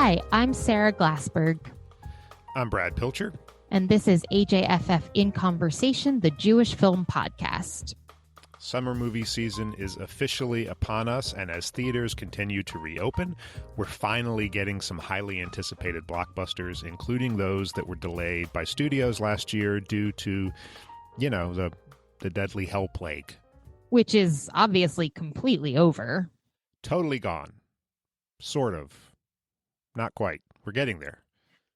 Hi, I'm Sarah Glassberg. I'm Brad Pilcher. And this is AJFF In Conversation, the Jewish film podcast. Summer movie season is officially upon us, and as theaters continue to reopen, we're finally getting some highly anticipated blockbusters, including those that were delayed by studios last year due to, the deadly hell plague. Which is obviously completely over. Totally gone. Sort of. Not quite. We're getting there.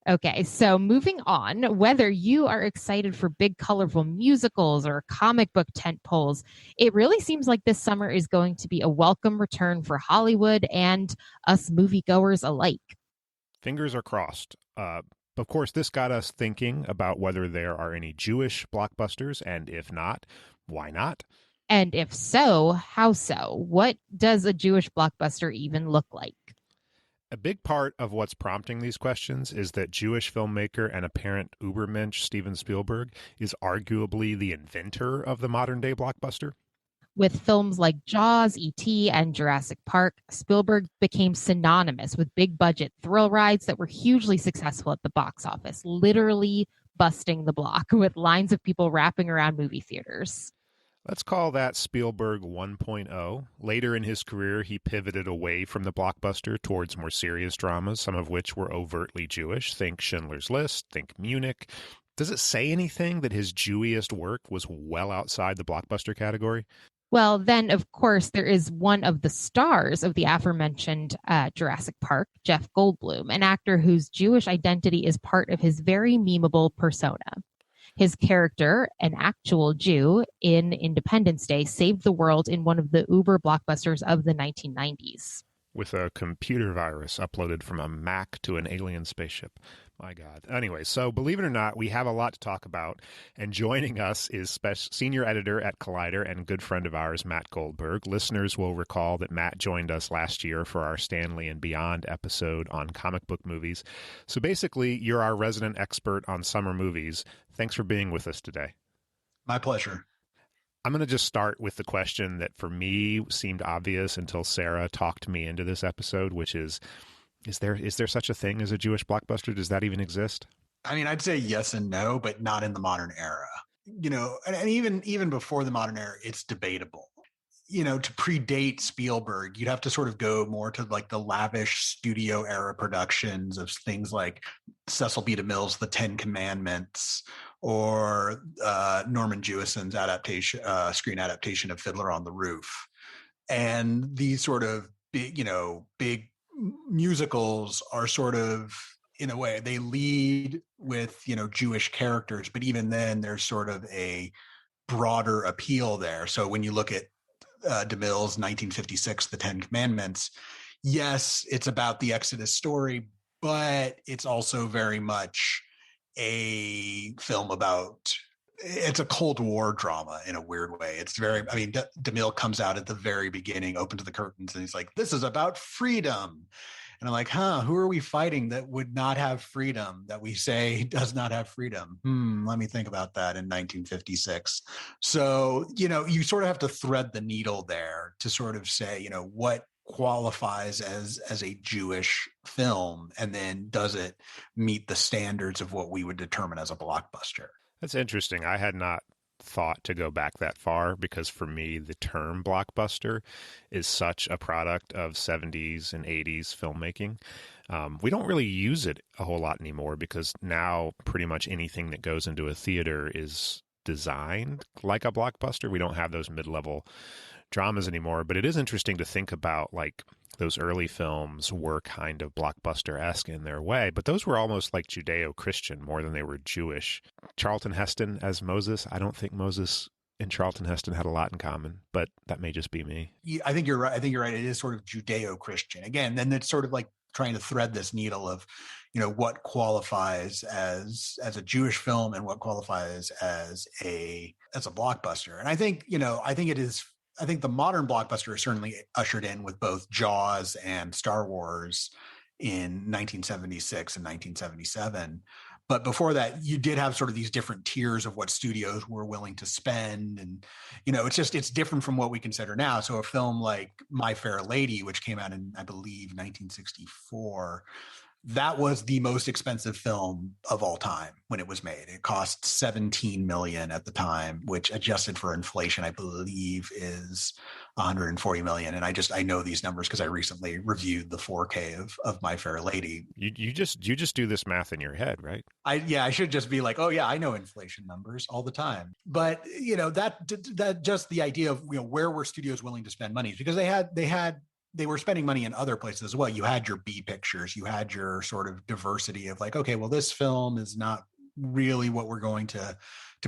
Okay, so moving on, whether you are excited for big, colorful musicals or comic book tentpoles, it really seems like this summer is going to be a welcome return for Hollywood and us moviegoers alike. Fingers are crossed. Of course, this got us thinking about whether there are any Jewish blockbusters, and if not, why not? And if so, how so? What does a Jewish blockbuster even look like? A big part of what's prompting these questions is that Jewish filmmaker and apparent ubermensch Steven Spielberg is arguably the inventor of the modern-day blockbuster. With films like Jaws, E.T., and Jurassic Park, Spielberg became synonymous with big-budget thrill rides that were hugely successful at the box office, literally busting the block with lines of people wrapping around movie theaters. Let's call that Spielberg 1.0. Later in his career, he pivoted away from the blockbuster towards more serious dramas, some of which were overtly Jewish. Think Schindler's List, think Munich. Does it say anything that his Jewiest work was well outside the blockbuster category? Well, then, of course, there is one of the stars of the aforementioned Jurassic Park, Jeff Goldblum, an actor whose Jewish identity is part of his very memeable persona. His character, an actual Jew in Independence Day, saved the world in one of the uber blockbusters of the 1990s. With a computer virus uploaded from a Mac to an alien spaceship. My God. Anyway, so believe it or not, we have a lot to talk about. And joining us is senior editor at Collider and good friend of ours, Matt Goldberg. Listeners will recall that Matt joined us last year for our Stanley and Beyond episode on comic book movies. So basically, you're our resident expert on summer movies. Thanks for being with us today. My pleasure. I'm going to just start with the question that for me seemed obvious until Sarah talked me into this episode, which is there such a thing as a Jewish blockbuster? Does that even exist? I mean, I'd say yes and no, but not in the modern era. And even before the modern era, it's debatable. To predate Spielberg, you'd have to sort of go more to like the lavish studio era productions of things like Cecil B. DeMille's The Ten Commandments or Norman Jewison's screen adaptation of Fiddler on the Roof. And these sort of big musicals are sort of, in a way, they lead with, Jewish characters, but even then there's sort of a broader appeal there. So when you look at DeMille's 1956, The Ten Commandments, yes, it's about the Exodus story, but it's also very much a film it's a Cold War drama in a weird way. It's DeMille comes out at the very beginning, open to the curtains, and he's like, this is about freedom. And I'm like, who are we fighting that would not have freedom, that we say does not have freedom? Let me think about that in 1956. So, you sort of have to thread the needle there to sort of say, what qualifies as a Jewish film, and then does it meet the standards of what we would determine as a blockbuster? That's interesting. I had not thought to go back that far because for me, the term blockbuster is such a product of 70s and 80s filmmaking. We don't really use it a whole lot anymore because now pretty much anything that goes into a theater is designed like a blockbuster. We don't have those mid-level dramas anymore, but it is interesting to think about like those early films were kind of blockbuster-esque in their way, but those were almost like Judeo-Christian more than they were Jewish. Charlton Heston as Moses, I don't think Moses and Charlton Heston had a lot in common, but that may just be me. I think you're right. It is sort of Judeo-Christian. Again, then it's sort of like trying to thread this needle of, what qualifies as a Jewish film and what qualifies as a blockbuster. And I think the modern blockbuster is certainly ushered in with both Jaws and Star Wars in 1976 and 1977. But before that, you did have sort of these different tiers of what studios were willing to spend. And, it's different from what we consider now. So a film like My Fair Lady, which came out in, I believe, 1964, that was the most expensive film of all time when it was made. It cost 17 million at the time, which adjusted for inflation, I believe is 140 million. And I know these numbers because I recently reviewed the 4K of My Fair Lady. You just do this math in your head, right? I should just be like, oh yeah, I know inflation numbers all the time. But that just the idea of where were studios willing to spend money, because they were spending money in other places as well. You had your B pictures, you had your sort of diversity of like, okay, well, this film is not really what we're going to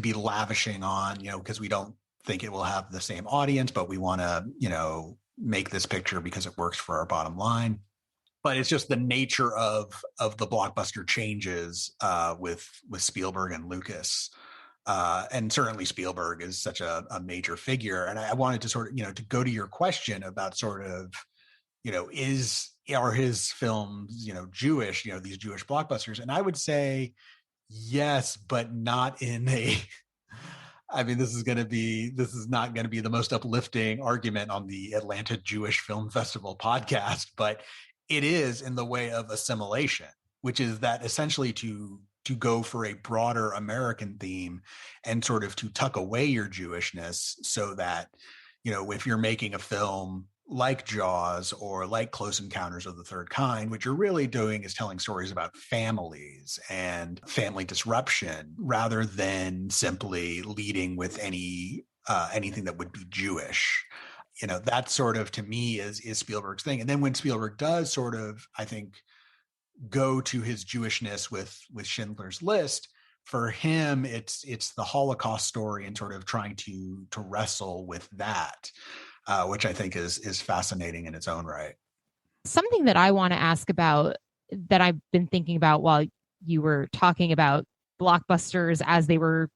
be lavishing on, because we don't think it will have the same audience, but we want to, make this picture because it works for our bottom line. But it's just the nature of the blockbuster changes with Spielberg and Lucas. And certainly Spielberg is such a major figure. And I wanted to sort of, to go to your question about sort of, are his films, Jewish, these Jewish blockbusters? And I would say yes, but not in a, I mean, this is not going to be the most uplifting argument on the Atlanta Jewish Film Festival podcast, but it is in the way of assimilation, which is that essentially to go for a broader American theme and sort of to tuck away your Jewishness so that, if you're making a film like Jaws or like Close Encounters of the Third Kind, what you're really doing is telling stories about families and family disruption rather than simply leading with anything that would be Jewish. That sort of, to me, is Spielberg's thing. And then when Spielberg does sort of, I think, go to his Jewishness with Schindler's List, for him, it's the Holocaust story and sort of trying to wrestle with that, which I think is fascinating in its own right. Something that I want to ask about that I've been thinking about while you were talking about blockbusters as they were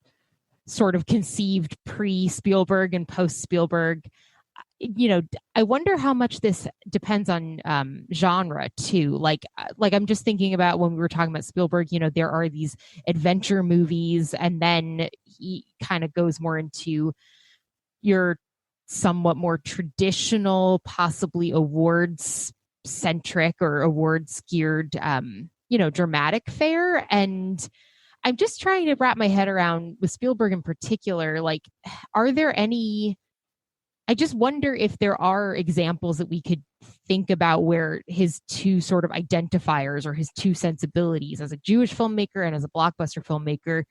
sort of conceived pre-Spielberg and post-Spielberg, I wonder how much this depends on genre too. Like I'm just thinking about when we were talking about Spielberg, there are these adventure movies, and then he kind of goes more into your somewhat more traditional, possibly awards centric or awards geared, dramatic fare. And I'm just trying to wrap my head around with Spielberg in particular, like, are there any, I just wonder if there are examples that we could think about where his two sort of identifiers or his two sensibilities as a Jewish filmmaker and as a blockbuster filmmaker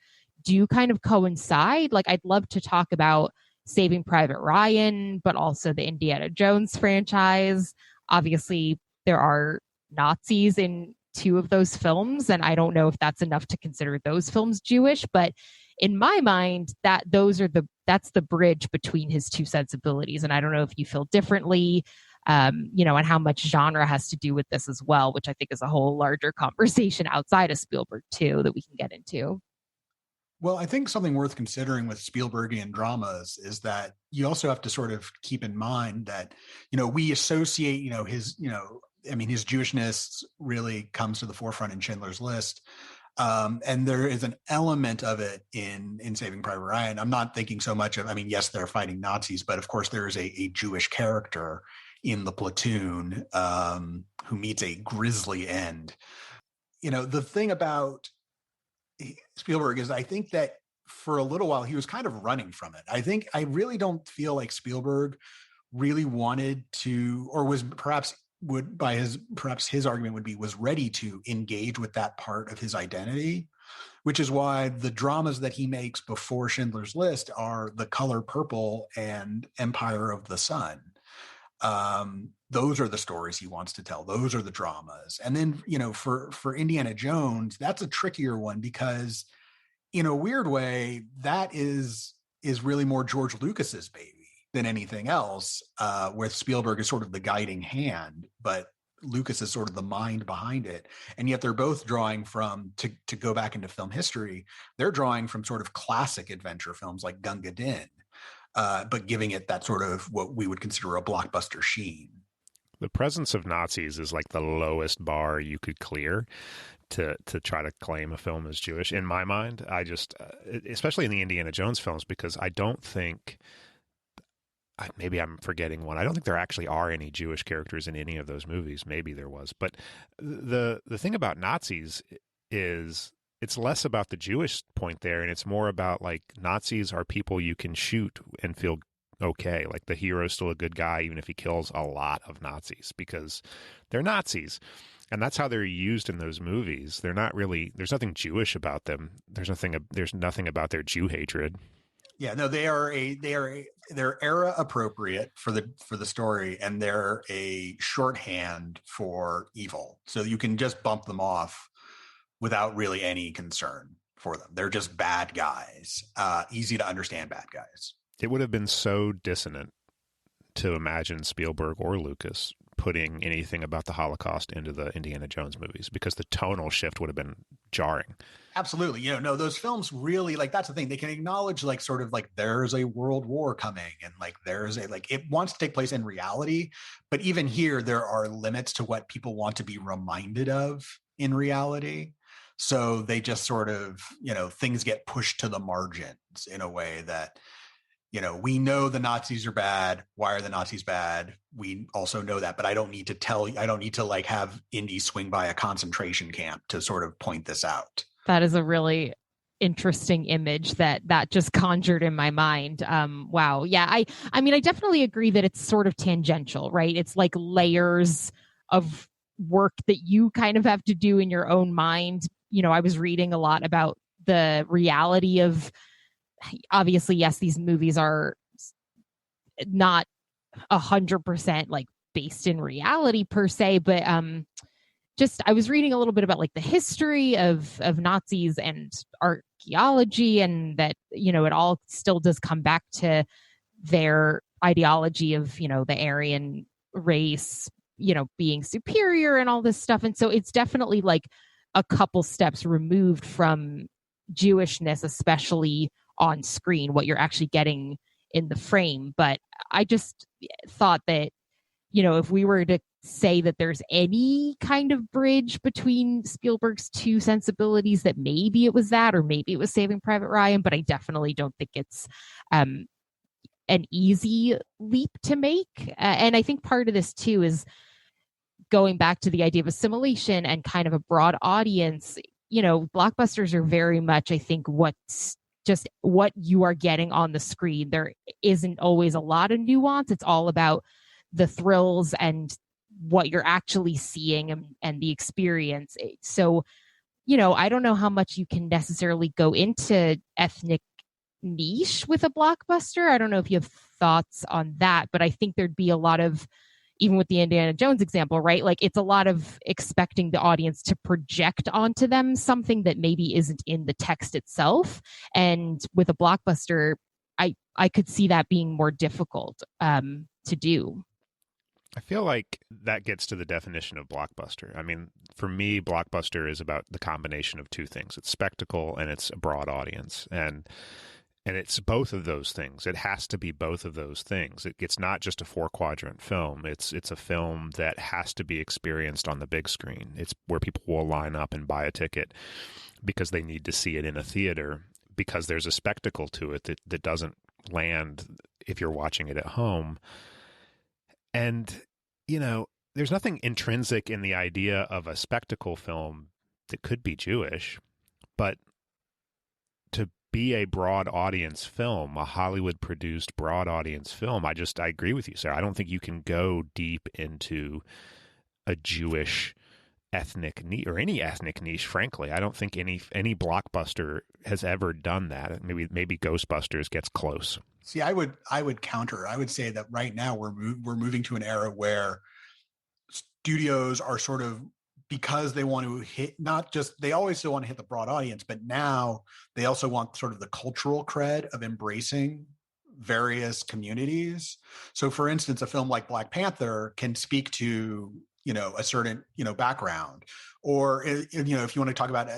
do kind of coincide. Like, I'd love to talk about Saving Private Ryan, but also the Indiana Jones franchise. Obviously, there are Nazis in two of those films, and I don't know if that's enough to consider those films Jewish, but in my mind, that's the bridge between his two sensibilities. And I don't know if you feel differently, and how much genre has to do with this as well, which I think is a whole larger conversation outside of Spielberg too, that we can get into. Well, I think something worth considering with Spielbergian dramas is that you also have to sort of keep in mind that, we associate, his Jewishness really comes to the forefront in Schindler's List. And there is an element of it in Saving Private Ryan. I'm not thinking so much of, yes, they're fighting Nazis, but of course there is a Jewish character in the platoon who meets a grisly end. The thing about Spielberg is I think that for a little while he was kind of running from it. I really don't feel like Spielberg really wanted to, or was perhaps his argument would be, was ready to engage with that part of his identity, which is why the dramas that he makes before Schindler's List are The Color Purple and Empire of the Sun. Those are the stories he wants to tell. Those are the dramas. And then, for Indiana Jones, that's a trickier one because in a weird way, that is really more George Lucas's baby than anything else, where Spielberg is sort of the guiding hand, but Lucas is sort of the mind behind it. And yet they're both drawing from, to go back into film history, they're drawing from sort of classic adventure films like Gunga Din, but giving it that sort of what we would consider a blockbuster sheen. The presence of Nazis is like the lowest bar you could clear to try to claim a film as Jewish. In my mind, I just, especially in the Indiana Jones films, because I don't think maybe I'm forgetting one. I don't think there actually are any Jewish characters in any of those movies. Maybe there was. But the thing about Nazis is it's less about the Jewish point there, and it's more about like Nazis are people you can shoot and feel okay. Like the hero's still a good guy, even if he kills a lot of Nazis, because they're Nazis. And that's how they're used in those movies. They're not really, there's nothing Jewish about them. There's nothing about their Jew hatred. Yeah, no, they're era appropriate for the story, and they're a shorthand for evil. So you can just bump them off without really any concern for them. They're just bad guys, easy to understand bad guys. It would have been so dissonant to imagine Spielberg or Lucas putting anything about the Holocaust into the Indiana Jones movies, because the tonal shift would have been jarring. Absolutely. No, those films really, like, that's the thing. They can acknowledge, like, sort of like there's a world war coming, and like there's a, like, it wants to take place in reality. But even here, there are limits to what people want to be reminded of in reality. So they just sort of, things get pushed to the margins in a way that, we know the Nazis are bad. Why are the Nazis bad? We also know that, but I don't need to like have Indy swing by a concentration camp to sort of point this out. That is a really interesting image that just conjured in my mind. Wow. Yeah. I mean, I definitely agree that it's sort of tangential, right? It's like layers of work that you kind of have to do in your own mind. I was reading a lot about the reality of, obviously, yes, these movies are not 100% like based in reality per se, but just I was reading a little bit about like the history of Nazis and archaeology, and that it all still does come back to their ideology of the Aryan race being superior and all this stuff. And so it's definitely like a couple steps removed from Jewishness, especially on screen, what you're actually getting in the frame. But I just thought that, if we were to say that there's any kind of bridge between Spielberg's two sensibilities, that maybe it was that, or maybe it was Saving Private Ryan, but I definitely don't think it's an easy leap to make. And I think part of this too is going back to the idea of assimilation and kind of a broad audience. Blockbusters are very much, I think, just what you are getting on the screen. There isn't always a lot of nuance. It's all about the thrills and what you're actually seeing and the experience. So, I don't know how much you can necessarily go into ethnic niche with a blockbuster. I don't know if you have thoughts on that, but I think thered be a lot of, even with the Indiana Jones example, right? Like it's a lot of expecting the audience to project onto them something that maybe isn't in the text itself. And with a blockbuster, I could see that being more difficult to do. I feel like that gets to the definition of blockbuster. I mean, for me, blockbuster is about the combination of two things. It's spectacle and it's a broad audience. And it's both of those things. It has to be both of those things. It's not just a 4-quadrant film. It's a film that has to be experienced on the big screen. It's where people will line up and buy a ticket because they need to see it in a theater, because there's a spectacle to it that doesn't land if you're watching it at home. And, there's nothing intrinsic in the idea of a spectacle film that could be Jewish, but to be a broad audience film, a Hollywood produced broad audience film, I agree with you, Sarah. I don't think you can go deep into a Jewish ethnic niche or any ethnic niche, frankly. I don't think any blockbuster has ever done that. Maybe Ghostbusters gets close. See, I would counter. I would say that right now we're moving to an era where studios are sort of, because they want to hit, they always still want to hit the broad audience, but now they also want sort of the cultural cred of embracing various communities. So for instance, a film like Black Panther can speak to, a certain, background, or, if you want to talk about,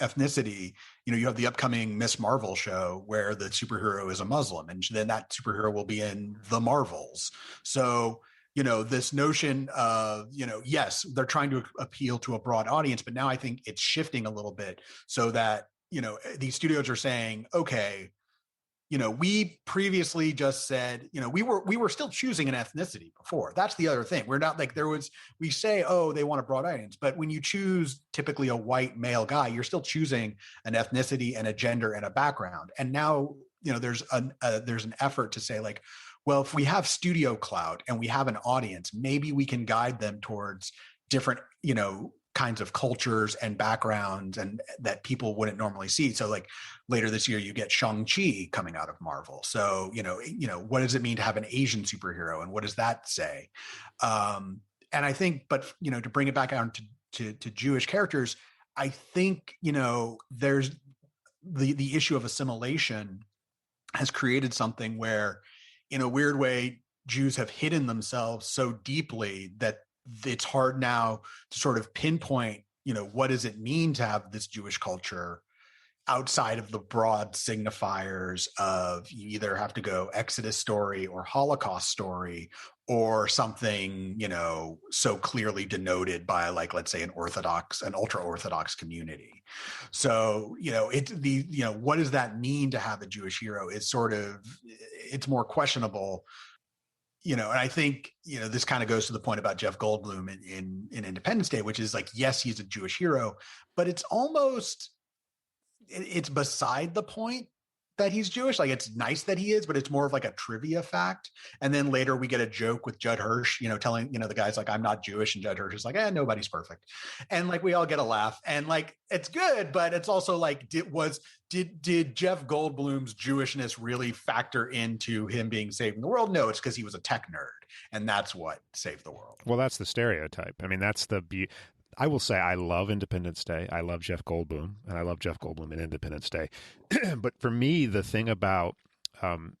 ethnicity, you have the upcoming Miss Marvel show where the superhero is a Muslim, and then that superhero will be in the Marvels. So, this notion of, yes, they're trying to appeal to a broad audience, but now I think it's shifting a little bit so that, these studios are saying, okay, we previously just said, we were still choosing an ethnicity before. That's the other thing. We're not like we say, oh, they want a broad audience, but when you choose typically a white male guy, you're still choosing an ethnicity and a gender and a background. And now, there's an effort to say like, well, if we have studio clout and we have an audience, maybe we can guide them towards different, kinds of cultures and backgrounds and that people wouldn't normally see. So like later this year, you get Shang-Chi coming out of Marvel. So, what does it mean to have an Asian superhero and what does that say? And I think, but, to bring it back down to Jewish characters, I think, there's the issue of assimilation has created something where in a weird way, Jews have hidden themselves so deeply that it's hard now to sort of pinpoint, what does it mean to have this Jewish culture outside of the broad signifiers of you either have to go Exodus story or Holocaust story or something, so clearly denoted by like, let's say an ultra Orthodox community. So, what does that mean to have a Jewish hero is it's more questionable. And I think, this kind of goes to the point about Jeff Goldblum in Independence Day, which is like, yes, he's a Jewish hero, but it's beside the point that he's Jewish. Like, it's nice that he is, but it's more of like a trivia fact. And then later we get a joke with Judd Hirsch, telling, the guy's like, I'm not Jewish. And Judd Hirsch is like, nobody's perfect. And like, we all get a laugh and like, it's good, but it's also like, did Jeff Goldblum's Jewishness really factor into him being saved in the world? No, it's because he was a tech nerd and that's what saved the world. Well, that's the stereotype. I mean, that's I will say I love Independence Day. I love Jeff Goldblum, and I love Jeff Goldblum in Independence Day. But for me, the thing about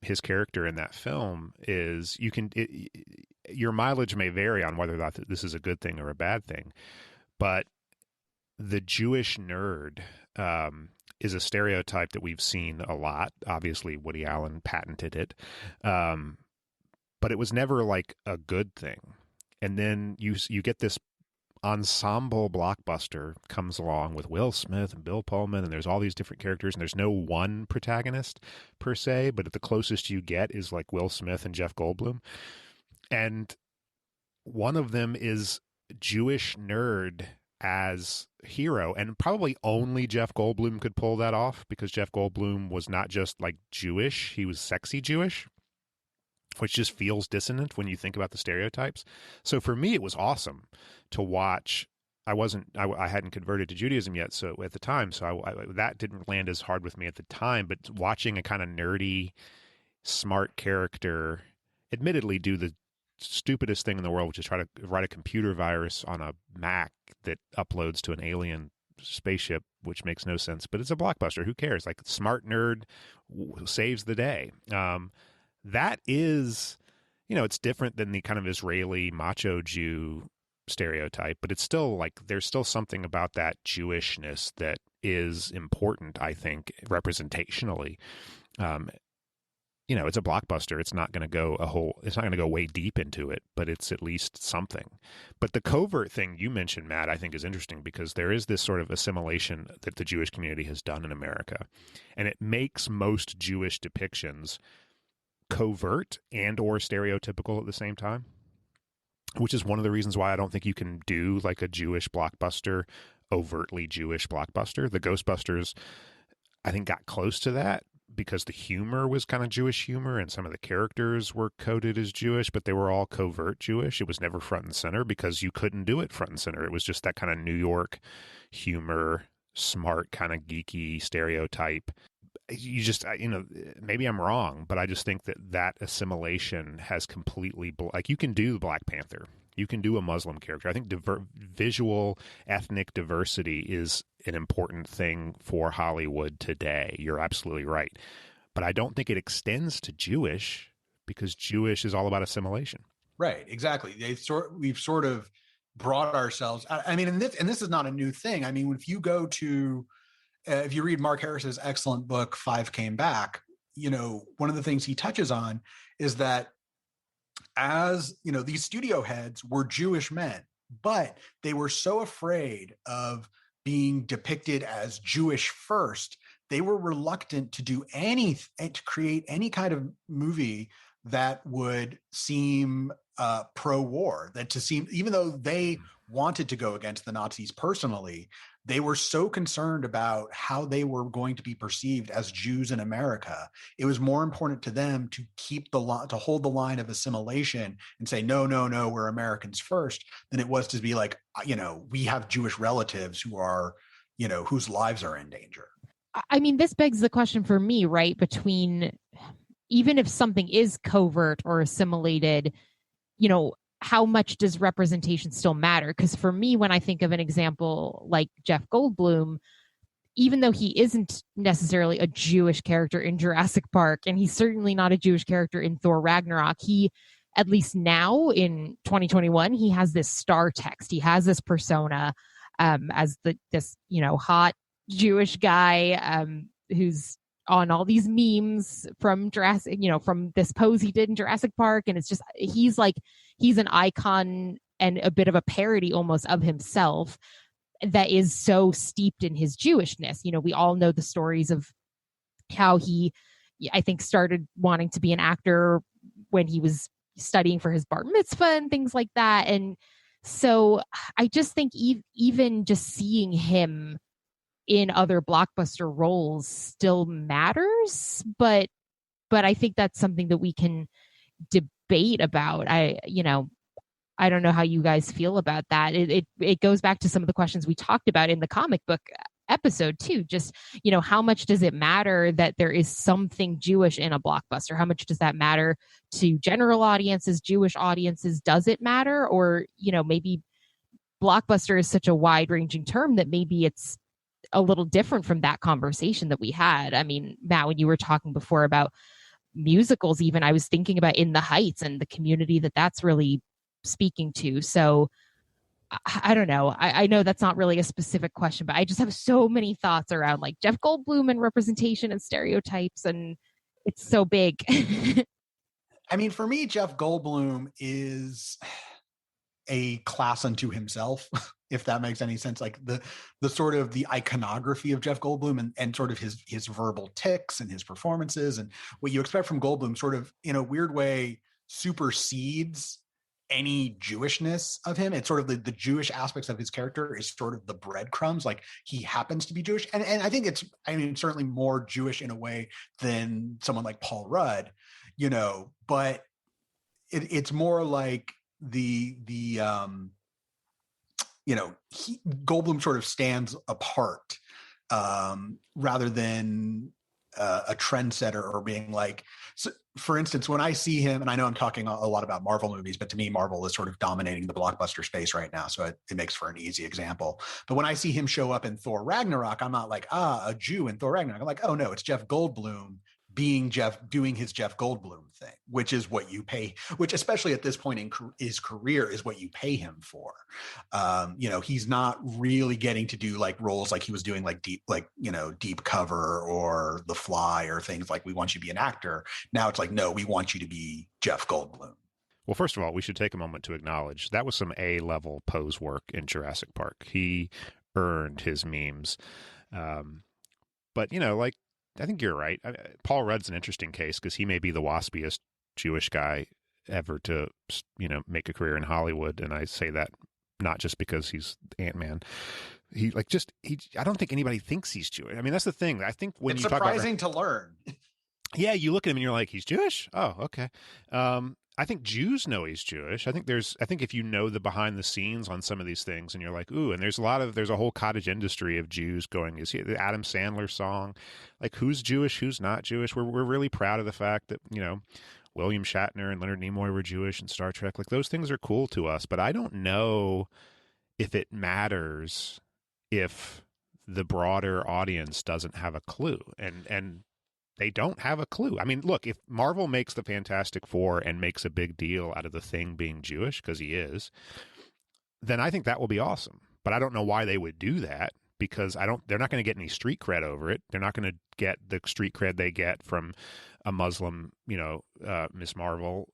his character in that film is your mileage may vary on whether or not this is a good thing or a bad thing. But the Jewish nerd is a stereotype that we've seen a lot. Obviously, Woody Allen patented it. But it was never like a good thing. And then you get this ensemble blockbuster comes along with Will Smith and Bill Pullman, and there's all these different characters, and there's no one protagonist per se, but the closest you get is like Will Smith and Jeff Goldblum. And one of them is Jewish nerd as hero, and probably only Jeff Goldblum could pull that off because Jeff Goldblum was not just like Jewish, he was sexy Jewish, which just feels dissonant when you think about the stereotypes. So for me, it was awesome to watch. I hadn't converted to Judaism yet, so at the time, so that didn't land as hard with me at the time. But watching a kind of nerdy, smart character, admittedly, do the stupidest thing in the world, which is try to write a computer virus on a Mac that uploads to an alien spaceship, which makes no sense. But it's a blockbuster. Who cares? Like, smart nerd saves the day. That is, it's different than the kind of Israeli macho Jew stereotype, but it's still like there's still something about that Jewishness that is important, I think, representationally. It's a blockbuster. It's not going to go way deep into it, but it's at least something. But the covert thing you mentioned, Matt, I think is interesting because there is this sort of assimilation that the Jewish community has done in America, and it makes most Jewish depictions covert and or stereotypical at the same time, which is one of the reasons why I don't think you can do like a Jewish blockbuster, overtly Jewish blockbuster. The Ghostbusters, I think, got close to that because the humor was kind of Jewish humor and some of the characters were coded as Jewish, but they were all covert Jewish. It was never front and center because you couldn't do it front and center. It was just that kind of New York humor, smart, kind of geeky stereotype. You just, maybe I'm wrong, but I just think that assimilation has completely, like, you can do Black Panther, you can do a Muslim character. I think visual ethnic diversity is an important thing for Hollywood today. You're absolutely right. But I don't think it extends to Jewish because Jewish is all about assimilation. Right, exactly. We've sort of brought ourselves, I mean, and this is not a new thing. I mean, if you go to, if you read Mark Harris's excellent book, Five Came Back, one of the things he touches on is that as, these studio heads were Jewish men, but they were so afraid of being depicted as Jewish first they were reluctant to do to create any kind of movie that would seem pro-war, that to seem, even though they wanted to go against the Nazis personally, they were so concerned about how they were going to be perceived as Jews in America. It was more important to them to to hold the line of assimilation and say, no, no, no, we're Americans first, than it was to be like, we have Jewish relatives who are, whose lives are in danger. I mean, this begs the question for me, right? Between, even if something is covert or assimilated, how much does representation still matter? Because for me, when I think of an example like Jeff Goldblum, even though he isn't necessarily a Jewish character in Jurassic Park, and he's certainly not a Jewish character in Thor Ragnarok, he, at least now in 2021, he has this star text. He has this persona as this hot Jewish guy who's on all these memes from Jurassic, from this pose he did in Jurassic Park. And it's just, he's an icon and a bit of a parody almost of himself that is so steeped in his Jewishness. We all know the stories of how he, I think, started wanting to be an actor when he was studying for his bar mitzvah and things like that. And so I just think even just seeing him in other blockbuster roles still matters, but I think that's something that we can debate about. I don't know how you guys feel about that. It goes back to some of the questions we talked about in the comic book episode too. Just, how much does it matter that there is something Jewish in a blockbuster? How much does that matter to general audiences, Jewish audiences? Does it matter? Or, maybe blockbuster is such a wide ranging term that maybe it's a little different from that conversation that we had. I mean, Matt, when you were talking before about musicals, even, I was thinking about In the Heights and the community that's really speaking to. So I don't know. I know that's not really a specific question, but I just have so many thoughts around like Jeff Goldblum and representation and stereotypes, and it's so big. I mean, for me, Jeff Goldblum is a class unto himself, if that makes any sense. Like the sort of the iconography of Jeff Goldblum and sort of his verbal tics and his performances and what you expect from Goldblum sort of in a weird way supersedes any Jewishness of him. It's sort of the Jewish aspects of his character is sort of the breadcrumbs. Like he happens to be Jewish. And I think certainly more Jewish in a way than someone like Paul Rudd, but it's more like Goldblum sort of stands apart rather than a trendsetter or being like, so, for instance, when I see him, and I know I'm talking a lot about Marvel movies, but to me, Marvel is sort of dominating the blockbuster space right now. So it makes for an easy example. But when I see him show up in Thor Ragnarok, I'm not like, a Jew in Thor Ragnarok. I'm like, oh no, it's Jeff Goldblum doing his Jeff Goldblum thing, which is what you pay, which especially at this point in his career is what you pay him for. He's not really getting to do like roles like he was doing like Deep Cover or The Fly or things like we want you to be an actor. Now it's like, no, we want you to be Jeff Goldblum. Well, first of all, we should take a moment to acknowledge that was some A-level pose work in Jurassic Park. He earned his memes. But, I think you're right. Paul Rudd's an interesting case because he may be the waspiest Jewish guy ever to, make a career in Hollywood. And I say that not just because he's Ant-Man. I don't think anybody thinks he's Jewish. I mean, that's the thing. I think when it's you talk about... It's surprising to learn. Yeah, you look at him and you're like, he's Jewish? Oh, okay. I think Jews know he's Jewish. I think if you know the behind the scenes on some of these things and you're like, ooh, and there's a whole cottage industry of Jews going, is he the Adam Sandler song? Like who's Jewish, who's not Jewish? We're really proud of the fact that, William Shatner and Leonard Nimoy were Jewish in Star Trek. Like those things are cool to us, but I don't know if it matters if the broader audience doesn't have a clue. And they don't have a clue. I mean, look, if Marvel makes the Fantastic Four and makes a big deal out of the Thing being Jewish, because he is, then I think that will be awesome. But I don't know why they would do that, because they're not going to get any street cred over it. They're not going to get the street cred they get from a Muslim, Miss Marvel.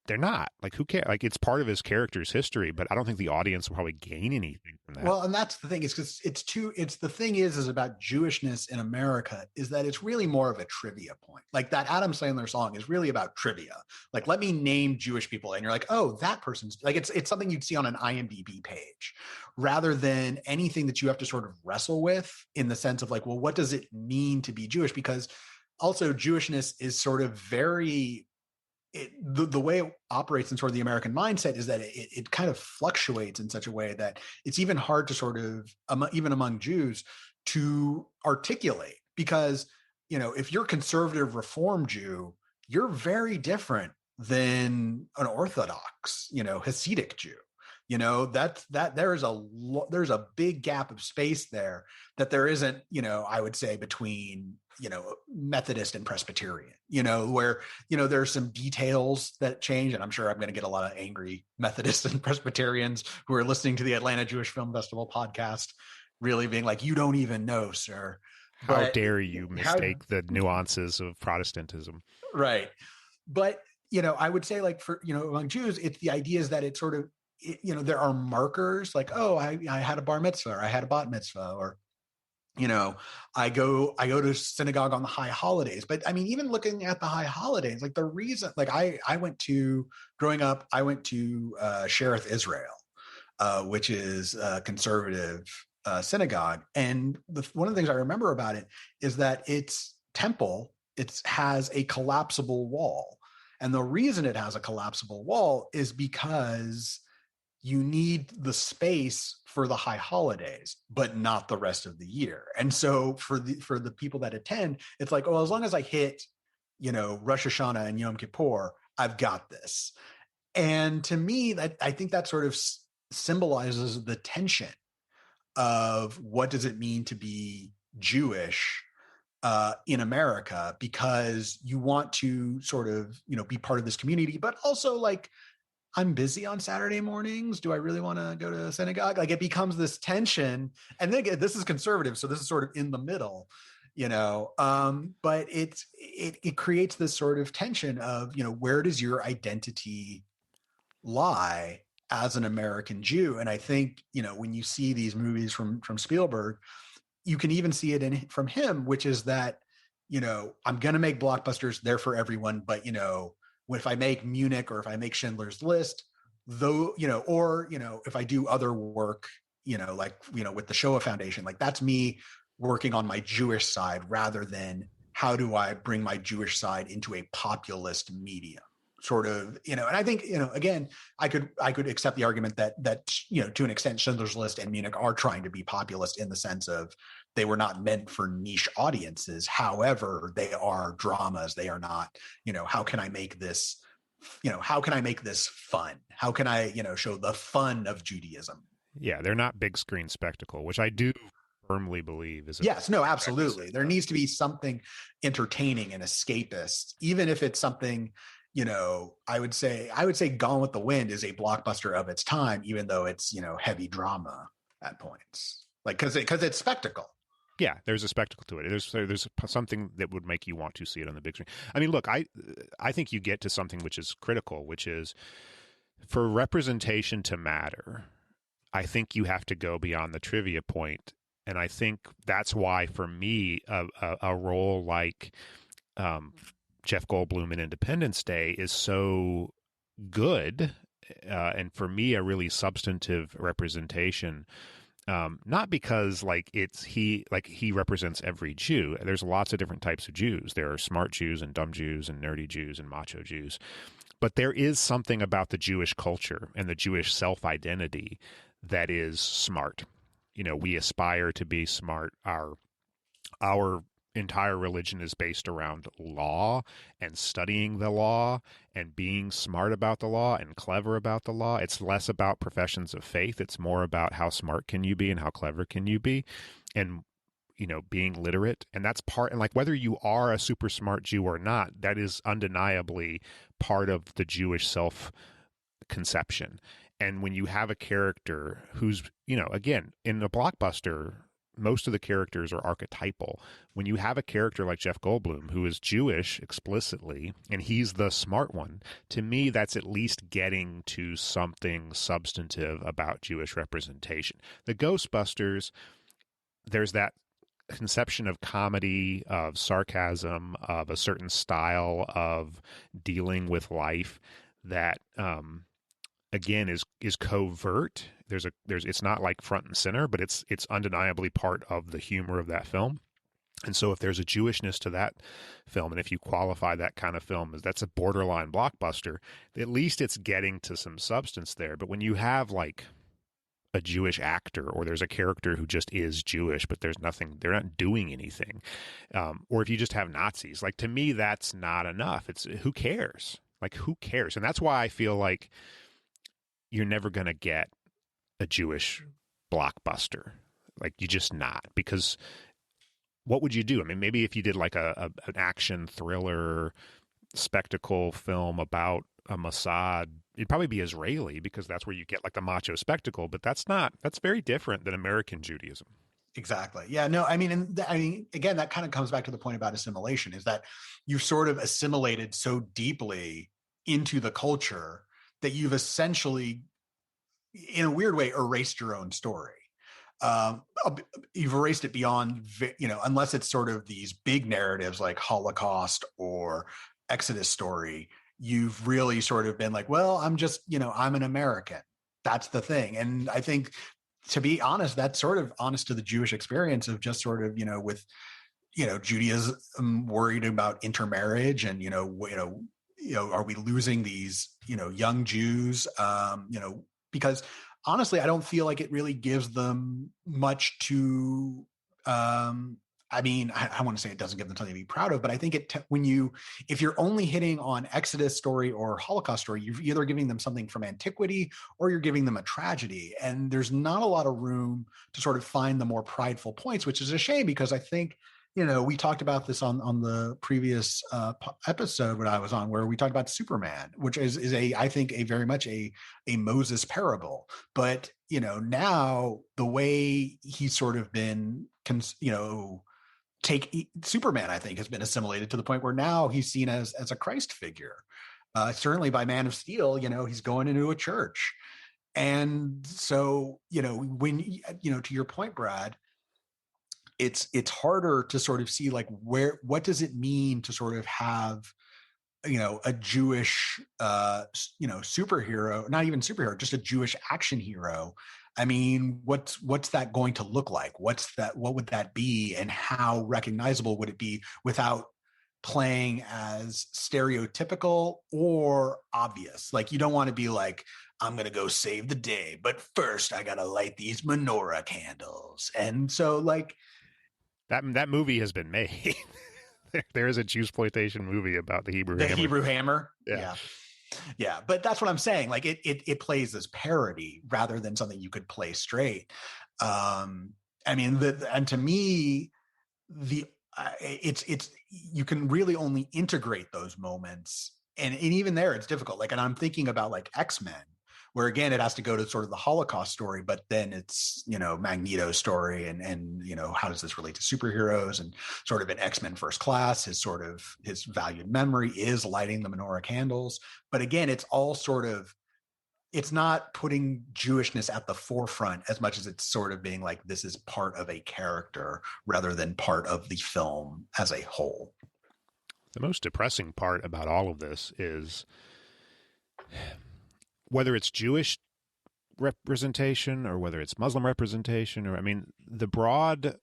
they're not. Like, who cares? Like, it's part of his character's history, but I don't think the audience will probably gain anything from that. Well, and that's the thing, is because it's the thing is about Jewishness in America is that it's really more of a trivia point. Like that Adam Sandler song is really about trivia. Like, let me name Jewish people, and you're like, oh, that person's like, it's something you'd see on an IMDb page, rather than anything that you have to sort of wrestle with in the sense of like, well, what does it mean to be Jewish? Because also Jewishness is sort of very the way it operates in sort of the American mindset is that it kind of fluctuates in such a way that it's even hard to sort of, even among Jews, to articulate. Because, you know, if you're conservative Reform Jew, you're very different than an Orthodox, you know, Hasidic Jew. You know, that there's a big gap of space there that there isn't, you know, I would say between, you know, Methodist and Presbyterian, you know, where, you know, there's some details that change. And I'm sure I'm going to get a lot of angry Methodists and Presbyterians who are listening to the Atlanta Jewish Film Festival podcast, really being like, you don't even know, sir. How dare you mistake the nuances of Protestantism? Right. But, you know, I would say, like, for, you know, among Jews, it's the idea is that it's sort of, you know, there are markers like, oh, I had a bar mitzvah, or I had a bat mitzvah, or, you know, I go to synagogue on the high holidays. But I mean, even looking at the high holidays, like the reason, like growing up, I went to Shereth Israel, which is a conservative synagogue. And one of the things I remember about it is that its temple, it has a collapsible wall. And the reason it has a collapsible wall is because you need the space for the high holidays, but not the rest of the year. And so for the people that attend, it's like, oh, as long as I hit, you know, Rosh Hashanah and Yom Kippur, I've got this. And to me, I think that sort of symbolizes the tension of what does it mean to be Jewish in America, because you want to sort of, you know, be part of this community, but also like, I'm busy on Saturday mornings. Do I really want to go to synagogue? Like, it becomes this tension. And then this is conservative, so this is sort of in the middle, you know. But it creates this sort of tension of, you know, where does your identity lie as an American Jew? And I think, you know, when you see these movies from Spielberg, you can even see it from him, which is that, you know, I'm going to make blockbusters, they're for everyone, but, you know, if I make Munich or if I make Schindler's List, though, you know, or, you know, if I do other work, you know, like, you know, with the Shoah Foundation, like that's me working on my Jewish side rather than how do I bring my Jewish side into a populist medium, sort of, you know. And I think, you know, again, I could accept the argument that, you know, to an extent, Schindler's List and Munich are trying to be populist in the sense of they were not meant for niche audiences. However, they are dramas. They are not, you know, how can I make this, you know, how can I make this fun? How can I, you know, show the fun of Judaism? Yeah, they're not big screen spectacle, which I do firmly believe is. Yes, no, absolutely. There needs to be something entertaining and escapist, even if it's something, you know, I would say Gone with the Wind is a blockbuster of its time, even though it's, you know, heavy drama at points, like, because it's spectacle. Yeah, there's a spectacle to it. There's something that would make you want to see it on the big screen. I mean, look, I think you get to something which is critical, which is for representation to matter. I think you have to go beyond the trivia point, and I think that's why, for me, a role like Jeff Goldblum in Independence Day is so good, and for me, a really substantive representation. Not because like he represents every Jew. There's lots of different types of Jews. There are smart Jews and dumb Jews and nerdy Jews and macho Jews. But there is something about the Jewish culture and the Jewish self-identity that is smart. You know, we aspire to be smart. Our entire religion is based around law and studying the law and being smart about the law and clever about the law. It's less about professions of faith. It's more about how smart can you be and how clever can you be, and, you know, being literate. And that's part, and like whether you are a super smart Jew or not, that is undeniably part of the Jewish self-conception. And when you have a character who's, you know, again, in a blockbuster most of the characters are archetypal. When you have a character like Jeff Goldblum, who is Jewish explicitly, and he's the smart one, to me, that's at least getting to something substantive about Jewish representation. The Ghostbusters, there's that conception of comedy, of sarcasm, of a certain style of dealing with life that, again, is covert. It's not like front and center, but it's undeniably part of the humor of that film. And so if there's a Jewishness to that film, and if you qualify that kind of film as that's a borderline blockbuster, at least it's getting to some substance there. But when you have like a Jewish actor, or there's a character who just is Jewish, but there's nothing, they're not doing anything. Or if you just have Nazis, like, to me, that's not enough. It's who cares? Like, who cares? And that's why I feel like you're never going to get a Jewish blockbuster. Like, you just not, because what would you do? I mean, maybe if you did like an action thriller spectacle film about a Mossad, it'd probably be Israeli, because that's where you get like the macho spectacle, but that's very different than American Judaism. Exactly. Yeah, no, I mean, again, that kind of comes back to the point about assimilation, is that you've sort of assimilated so deeply into the culture that you've essentially, in a weird way, erased your own story. You've erased it beyond, unless it's sort of these big narratives like Holocaust or Exodus story, you've really sort of been like, well, I'm just, I'm an American. That's the thing. And I think, to be honest, that's sort of honest to the Jewish experience of just sort of, with, Judaism worried about intermarriage and, are we losing these, young Jews, because honestly, I don't feel like it really gives them much to, I want to say it doesn't give them something to be proud of, but I think if you're only hitting on Exodus story or Holocaust story, you're either giving them something from antiquity or you're giving them a tragedy. And there's not a lot of room to sort of find the more prideful points, which is a shame, because I think, we talked about this on the previous episode when I was on, where we talked about Superman, which is I think a very much a Moses parable. But, now the way he's sort of been, Superman, I think, has been assimilated to the point where now he's seen as a Christ figure. Certainly by Man of Steel, he's going into a church. And so, when, to your point, Brad, it's harder to sort of see like what does it mean to sort of have, a Jewish, superhero, not even superhero, just a Jewish action hero. I mean, what's that going to look like? What would that be? And how recognizable would it be without playing as stereotypical or obvious? Like, you don't want to be like, I'm going to go save the day, but first I got to light these menorah candles. And so like, that movie has been made. There is a Jewsploitation movie about the Hebrew Hammer. Hebrew Hammer. Yeah. But that's what I'm saying. Like it plays as parody rather than something you could play straight. And to me, it's you can really only integrate those moments, and even there it's difficult. Like, and I'm thinking about like X-Men, where again, it has to go to sort of the Holocaust story, but then it's, Magneto's story and, how does this relate to superheroes, and sort of in X-Men First Class, his valued memory is lighting the menorah candles. But again, it's all sort of, it's not putting Jewishness at the forefront as much as it's sort of being like, this is part of a character rather than part of the film as a whole. The most depressing part about all of this is, whether it's Jewish representation or whether it's Muslim representation, or, the broad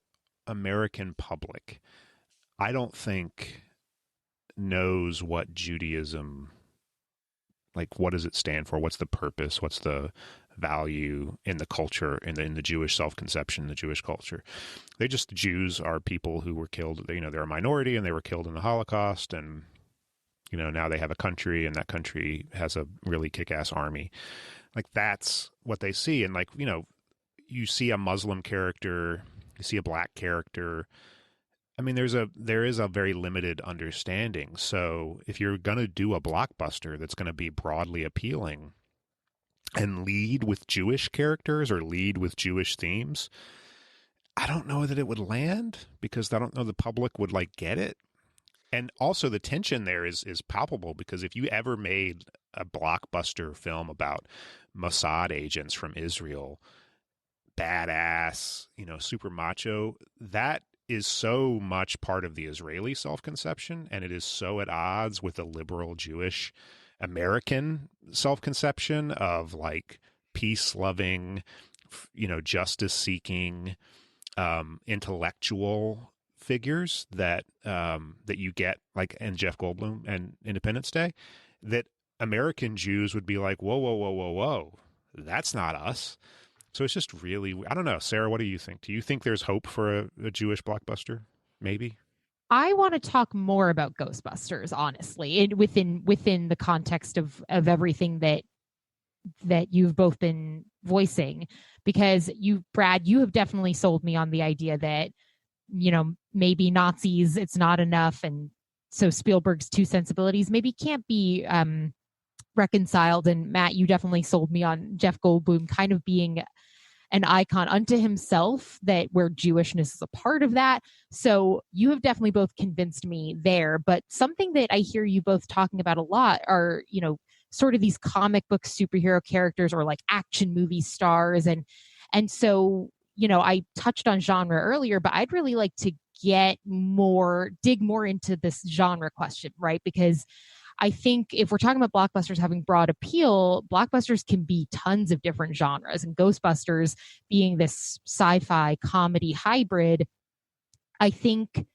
American public, I don't think knows what Judaism, like, what does it stand for? What's the purpose? What's the value in the culture, in the Jewish self-conception, the Jewish culture? Jews are people who were killed. They're a minority and they were killed in the Holocaust, and now they have a country, and that country has a really kick-ass army. Like, that's what they see. And like, you see a Muslim character, you see a black character. There is a very limited understanding. So if you're going to do a blockbuster that's going to be broadly appealing and lead with Jewish characters or lead with Jewish themes, I don't know that it would land because I don't know the public would like get it. And also the tension there is palpable because if you ever made a blockbuster film about Mossad agents from Israel, badass, super macho, that is so much part of the Israeli self-conception, and it is so at odds with the liberal Jewish American self-conception of like peace-loving, justice-seeking, intellectual figures that you get like in Jeff Goldblum and Independence Day, that American Jews would be like, whoa, whoa, whoa, whoa, whoa, that's not us. So it's just really, I don't know. Sarah, what do you think? Do you think there's hope for a Jewish blockbuster? Maybe. I want to talk more about Ghostbusters, honestly, within the context of everything that you've both been voicing, because Brad, you have definitely sold me on the idea that, maybe Nazis, it's not enough. And so Spielberg's two sensibilities maybe can't be reconciled. And Matt, you definitely sold me on Jeff Goldblum kind of being an icon unto himself, that where Jewishness is a part of that. So you have definitely both convinced me there. But something that I hear you both talking about a lot are, sort of these comic book superhero characters or like action movie stars. And so, I touched on genre earlier, but I'd really like to dig more into this genre question, right? Because I think if we're talking about blockbusters having broad appeal, blockbusters can be tons of different genres, and Ghostbusters being this sci-fi comedy hybrid, I think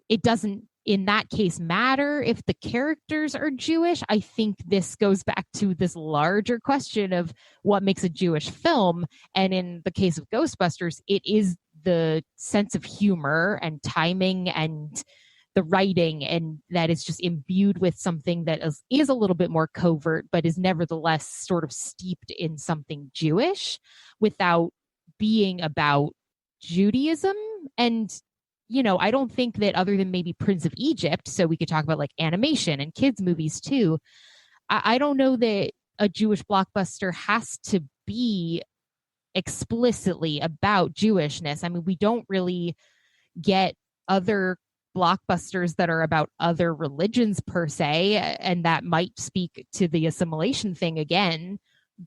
it doesn't in that case matter if the characters are Jewish. I think this goes back to this larger question of what makes a Jewish film. And in the case of Ghostbusters, it is the sense of humor and timing and the writing, and that is just imbued with something that is a little bit more covert, but is nevertheless sort of steeped in something Jewish without being about Judaism. And, I don't think that other than maybe Prince of Egypt, so we could talk about like animation and kids movies too, I don't know that a Jewish blockbuster has to be explicitly about Jewishness. I mean, we don't really get other blockbusters that are about other religions per se, and that might speak to the assimilation thing again.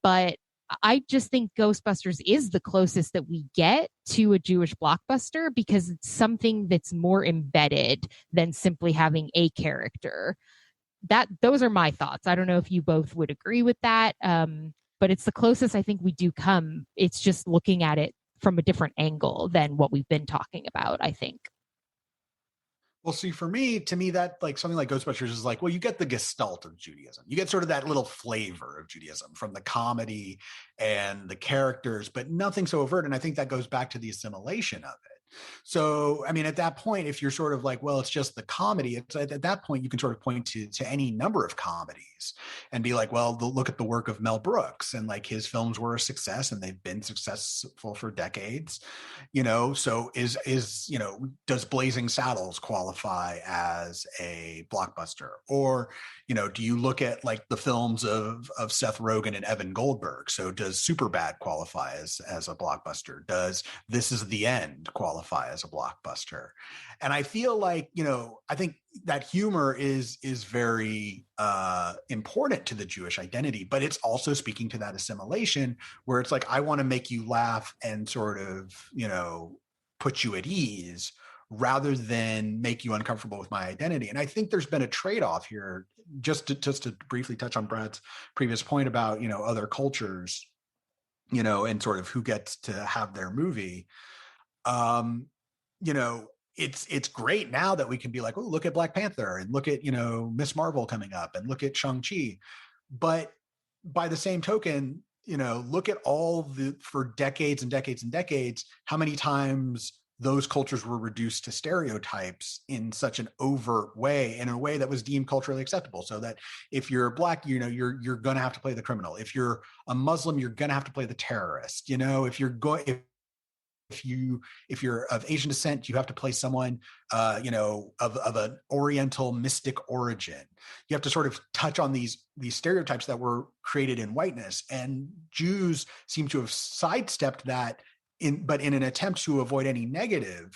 But I just think Ghostbusters is the closest that we get to a Jewish blockbuster because it's something that's more embedded than simply having a character. Those are my thoughts. I don't know if you both would agree with that, but it's the closest I think we do come. It's just looking at it from a different angle than what we've been talking about, I think. Well, see, to me, that like something like Ghostbusters is like, well, you get the gestalt of Judaism. You get sort of that little flavor of Judaism from the comedy and the characters, but nothing so overt. And I think that goes back to the assimilation of it. So, I mean, at that point, if you're sort of like, well, it's just the comedy, at that point, you can sort of point to any number of comedies and be like, well, look at the work of Mel Brooks, and like his films were a success and they've been successful for decades, so does Blazing Saddles qualify as a blockbuster? Or, do you look at like the films of Seth Rogen and Evan Goldberg? So does Superbad qualify as a blockbuster? Does This Is the End qualify as a blockbuster? And I feel like, I think that humor is very important to the Jewish identity, but it's also speaking to that assimilation where it's like, I want to make you laugh and sort of, put you at ease rather than make you uncomfortable with my identity. And I think there's been a trade-off here, just to briefly touch on Brad's previous point about, other cultures, and sort of who gets to have their movie. It's great now that we can be like, oh, look at Black Panther and look at, Miss Marvel coming up and look at Shang-Chi. But by the same token, look at for decades and decades and decades, how many times those cultures were reduced to stereotypes in such an overt way, in a way that was deemed culturally acceptable. So that if you're Black, you're going to have to play the criminal. If you're a Muslim, you're going to have to play the terrorist. If you're of Asian descent, you have to play someone, of an Oriental mystic origin. You have to sort of touch on these stereotypes that were created in whiteness. And Jews seem to have sidestepped that but in an attempt to avoid any negative,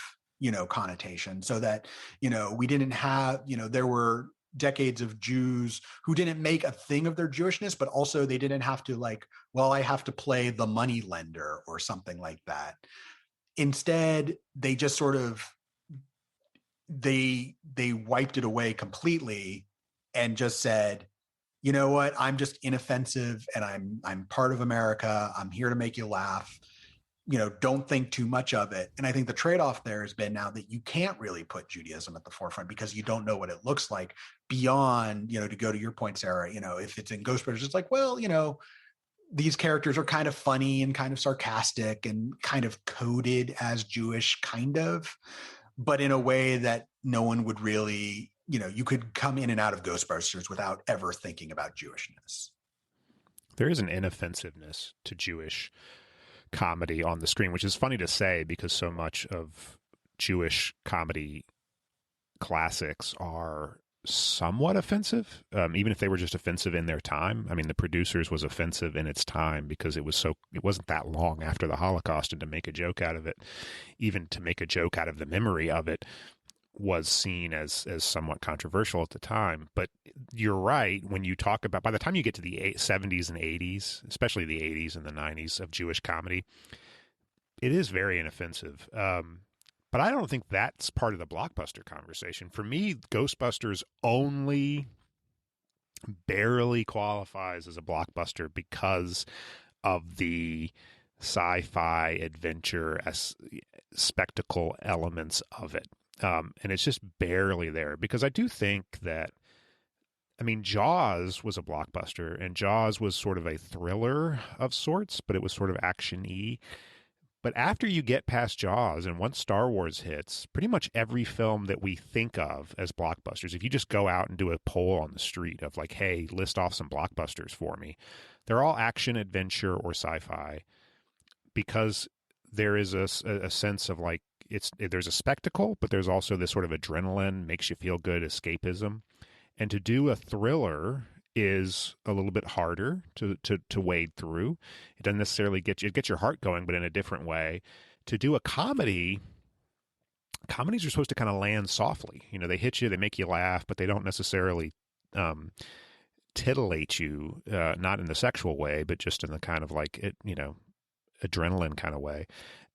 connotation, so that, we didn't have, there were decades of Jews who didn't make a thing of their Jewishness, but also they didn't have to like, well, I have to play the money lender or something like that. Instead, they just sort of, they wiped it away completely and just said, you know what, I'm just inoffensive and I'm part of America. I'm here to make you laugh. Don't think too much of it. And I think the trade-off there has been now that you can't really put Judaism at the forefront because you don't know what it looks like beyond, to go to your point, Sarah, if it's in Ghostbusters, it's like, well, these characters are kind of funny and kind of sarcastic and kind of coded as Jewish, kind of, but in a way that no one would really, you could come in and out of Ghostbusters without ever thinking about Jewishness. There is an inoffensiveness to Jewish comedy on the screen, which is funny to say because so much of Jewish comedy classics are somewhat offensive, even if they were just offensive in their time. I mean, The Producers was offensive in its time because it wasn't that long after the Holocaust, and to make a joke out of it, even to make a joke out of the memory of it, was seen as somewhat controversial at the time. But you're right when you talk about, by the time you get to the 70s and 80s, especially the 80s and the 90s of Jewish comedy, it is very inoffensive. But I don't think that's part of the blockbuster conversation. For me, Ghostbusters only barely qualifies as a blockbuster because of the sci-fi adventure spectacle elements of it. And it's just barely there because I do think that, I mean, Jaws was a blockbuster and Jaws was sort of a thriller of sorts, but it was sort of action-y. But after you get past Jaws and once Star Wars hits, pretty much every film that we think of as blockbusters, if you just go out and do a poll on the street of like, hey, list off some blockbusters for me, they're all action, adventure, or sci-fi because there is a sense of like, there's a spectacle, but there's also this sort of adrenaline, makes you feel good escapism. And to do a thriller is a little bit harder to wade through. It doesn't necessarily get your heart going, but in a different way. To do a comedies are supposed to kind of land softly. They hit you, they make you laugh, but they don't necessarily titillate you, not in the sexual way, but just in the kind of like it, adrenaline kind of way.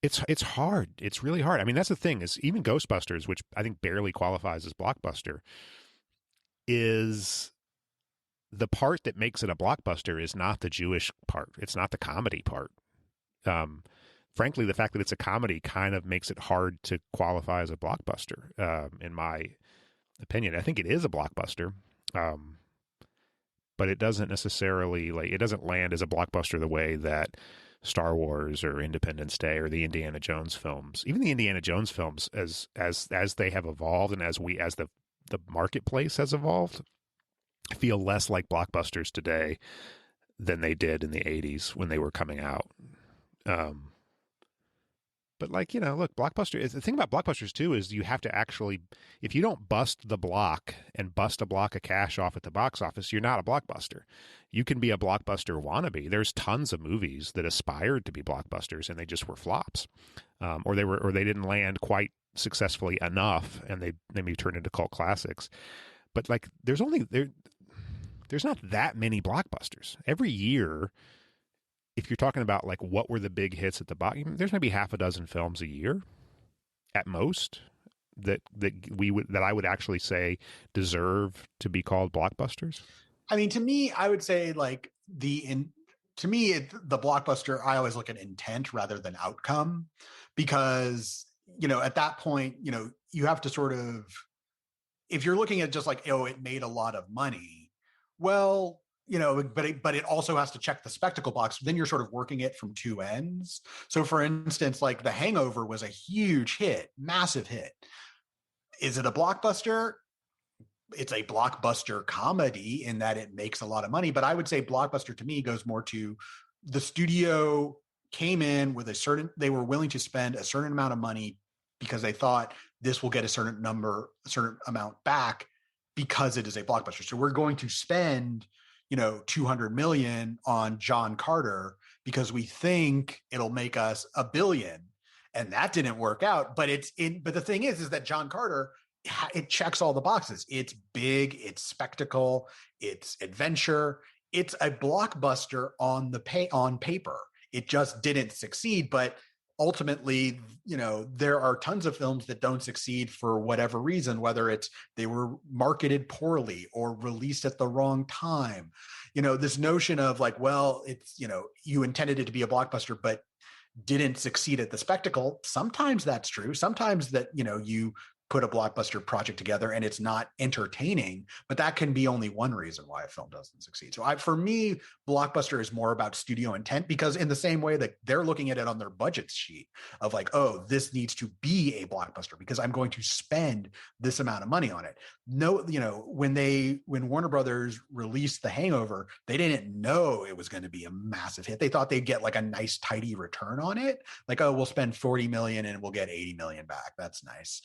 It's hard. It's really hard. I mean, that's the thing is even Ghostbusters, which I think barely qualifies as blockbuster, is the part that makes it a blockbuster is not the Jewish part. It's not the comedy part. Frankly, the fact that it's a comedy kind of makes it hard to qualify as a blockbuster, in my opinion. I think it is a blockbuster, but it doesn't necessarily it doesn't land as a blockbuster the way that Star Wars or Independence Day or the Indiana Jones films, even the Indiana Jones films, as they have evolved and as the marketplace has evolved, feel less like blockbusters today than they did in the 80s when they were coming out. But look, blockbuster. The thing about blockbusters too is you have to actually, if you don't bust the block and bust a block of cash off at the box office, you're not a blockbuster. You can be a blockbuster wannabe. There's tons of movies that aspired to be blockbusters and they just were flops, or they didn't land quite successfully enough, and they maybe turned into cult classics. But there's not that many blockbusters every year. If you're talking about what were the big hits at the box, there's maybe half a dozen films a year at most that I would actually say deserve to be called blockbusters. I mean, to me, I would say the blockbuster, I always look at intent rather than outcome, because at that point, you have to sort of, if you're looking at just it made a lot of money, well, but it also has to check the spectacle box. Then you're sort of working it from two ends. So for instance, The Hangover was a huge hit, massive hit. Is it a blockbuster? It's a blockbuster comedy in that it makes a lot of money. But I would say blockbuster to me goes more to the studio came in with they were willing to spend a certain amount of money because they thought this will get a certain amount back because it is a blockbuster. So we're going to spend $200 million on John Carter because we think it'll make us $1 billion. And that didn't work out. But but the thing is that John Carter, it checks all the boxes. It's big, it's spectacle, it's adventure, it's a blockbuster on paper. It just didn't succeed. But ultimately, there are tons of films that don't succeed for whatever reason, whether it's they were marketed poorly or released at the wrong time. This notion of like, well, it's, you intended it to be a blockbuster, but didn't succeed at the spectacle. Sometimes that's true. Sometimes that, you put a blockbuster project together and it's not entertaining, but that can be only one reason why a film doesn't succeed. So for me, blockbuster is more about studio intent, because in the same way that they're looking at it on their budget sheet of like, oh, this needs to be a blockbuster because I'm going to spend this amount of money on it. No, when Warner Brothers released The Hangover, they didn't know it was going to be a massive hit. They thought they'd get like a nice tidy return on it. Like, oh, we'll spend 40 million and we'll get 80 million back. That's nice.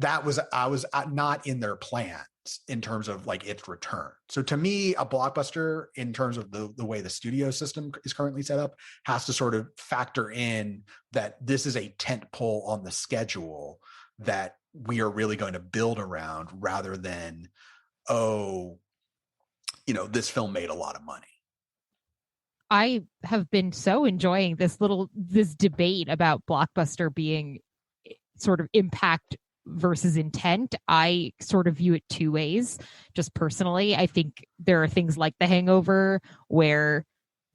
I was not in their plans in terms of like its return. So to me, a blockbuster, in terms of the way the studio system is currently set up, has to sort of factor in that this is a tent pole on the schedule that we are really going to build around, rather than, this film made a lot of money. I have been so enjoying this debate about blockbuster being sort of impact versus intent. I sort of view it two ways. Just personally, I think there are things like The Hangover where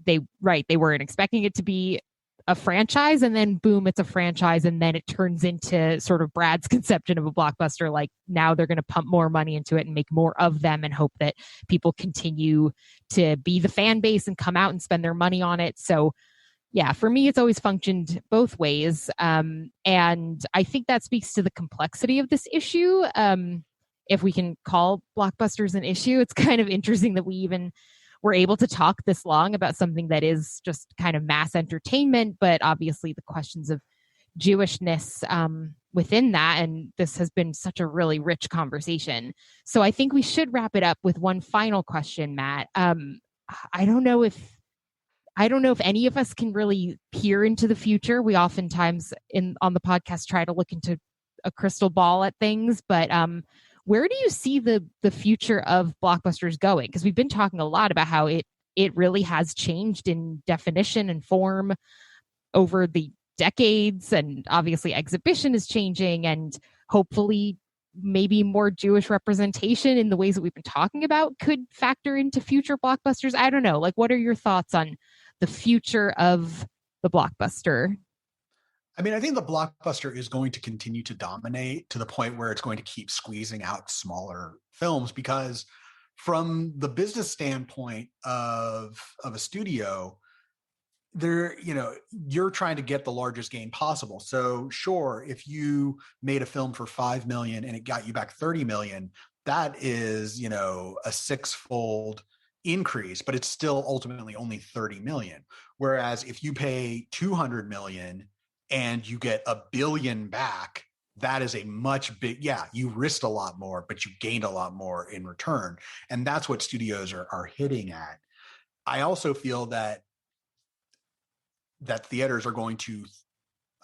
they weren't expecting it to be a franchise, and then boom, it's a franchise, and then it turns into sort of Brad's conception of a blockbuster. Like, now they're going to pump more money into it and make more of them and hope that people continue to be the fan base and come out and spend their money on it. So yeah, for me, it's always functioned both ways. And I think that speaks to the complexity of this issue. If we can call blockbusters an issue, it's kind of interesting that we even were able to talk this long about something that is just kind of mass entertainment, but obviously the questions of Jewishness within that. And this has been such a really rich conversation. So I think we should wrap it up with one final question, Matt. I don't know if any of us can really peer into the future. We oftentimes on the podcast try to look into a crystal ball at things, but where do you see the future of blockbusters going? Because we've been talking a lot about how it really has changed in definition and form over the decades, and obviously exhibition is changing, and hopefully maybe more Jewish representation in the ways that we've been talking about could factor into future blockbusters. I don't know. Like, what are your thoughts on the future of the blockbuster? I mean, I think the blockbuster is going to continue to dominate to the point where it's going to keep squeezing out smaller films, because from the business standpoint of a studio, you're trying to get the largest gain possible. So sure, if you made a film for 5 million and it got you back 30 million, that is, a six-fold increase, but it's still ultimately only 30 million. Whereas if you pay 200 million and you get $1 billion back, that is a much big, you risked a lot more, but you gained a lot more in return. And that's what studios are hitting at. I also feel that theaters are going to,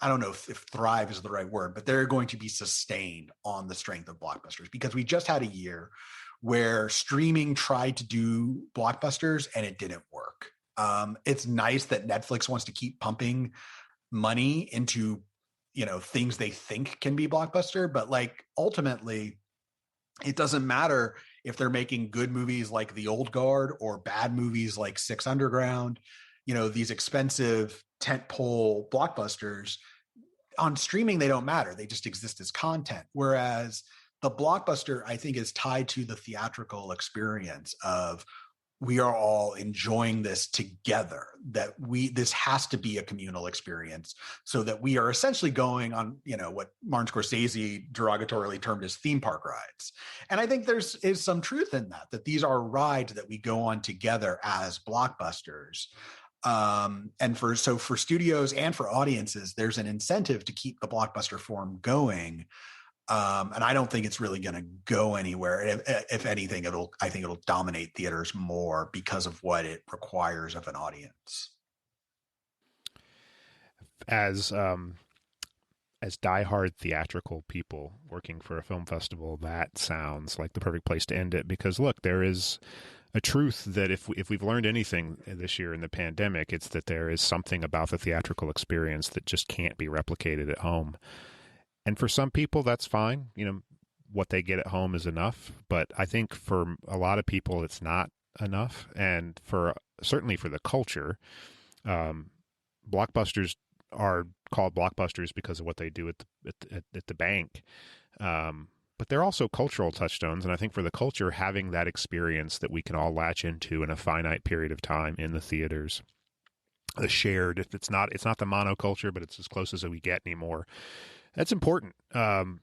I don't know if thrive is the right word, but they're going to be sustained on the strength of blockbusters, because we just had a year where streaming tried to do blockbusters and it didn't work. It's nice that Netflix wants to keep pumping money into, things they think can be blockbuster, but like ultimately it doesn't matter if they're making good movies like The Old Guard or bad movies like Six Underground. These expensive tentpole blockbusters on streaming, they don't matter. They just exist as content. Whereas the blockbuster, I think, is tied to the theatrical experience of, we are all enjoying this together, that this has to be a communal experience, so that we are essentially going on, what Martin Scorsese derogatorily termed as theme park rides. And I think is some truth in that these are rides that we go on together as blockbusters. And for studios and for audiences, there's an incentive to keep the blockbuster form going. And I don't think it's really going to go anywhere. If anything, I think it'll dominate theaters more because of what it requires of an audience. As diehard theatrical people working for a film festival, that sounds like the perfect place to end it. Because look, there is a truth that if we've learned anything this year in the pandemic, it's that there is something about the theatrical experience that just can't be replicated at home. And for some people, that's fine. What they get at home is enough. But I think for a lot of people, it's not enough. And certainly for the culture, blockbusters are called blockbusters because of what they do at the bank. But they're also cultural touchstones. And I think for the culture, having that experience that we can all latch into in a finite period of time in the theaters, the shared, it's not the monoculture, but it's as close as we get anymore. That's important. And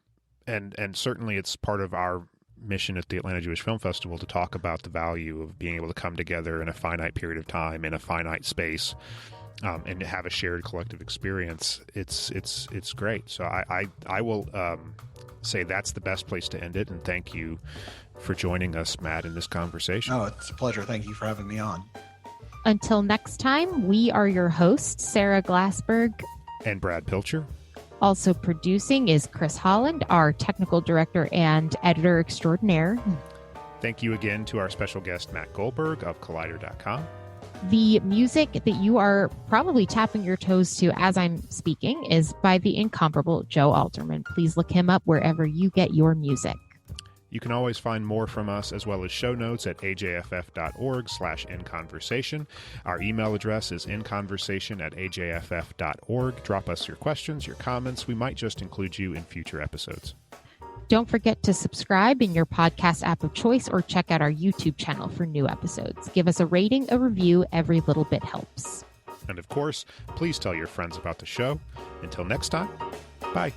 certainly it's part of our mission at the Atlanta Jewish Film Festival to talk about the value of being able to come together in a finite period of time in a finite space, and to have a shared collective experience. It's great. So I will say that's the best place to end it. And thank you for joining us, Matt, in this conversation. Oh, it's a pleasure. Thank you for having me on. Until next time, we are your hosts, Sarah Glassberg and Brad Pilcher. Also producing is Chris Holland, our technical director and editor extraordinaire. Thank you again to our special guest, Matt Goldberg of Collider.com. The music that you are probably tapping your toes to as I'm speaking is by the incomparable Joe Alterman. Please look him up wherever you get your music. You can always find more from us as well as show notes at ajff.org/inconversation. Our email address is inconversation@ajff.org. Drop us your questions, your comments. We might just include you in future episodes. Don't forget to subscribe in your podcast app of choice or check out our YouTube channel for new episodes. Give us a rating, a review. Every little bit helps. And of course, please tell your friends about the show. Until next time, bye.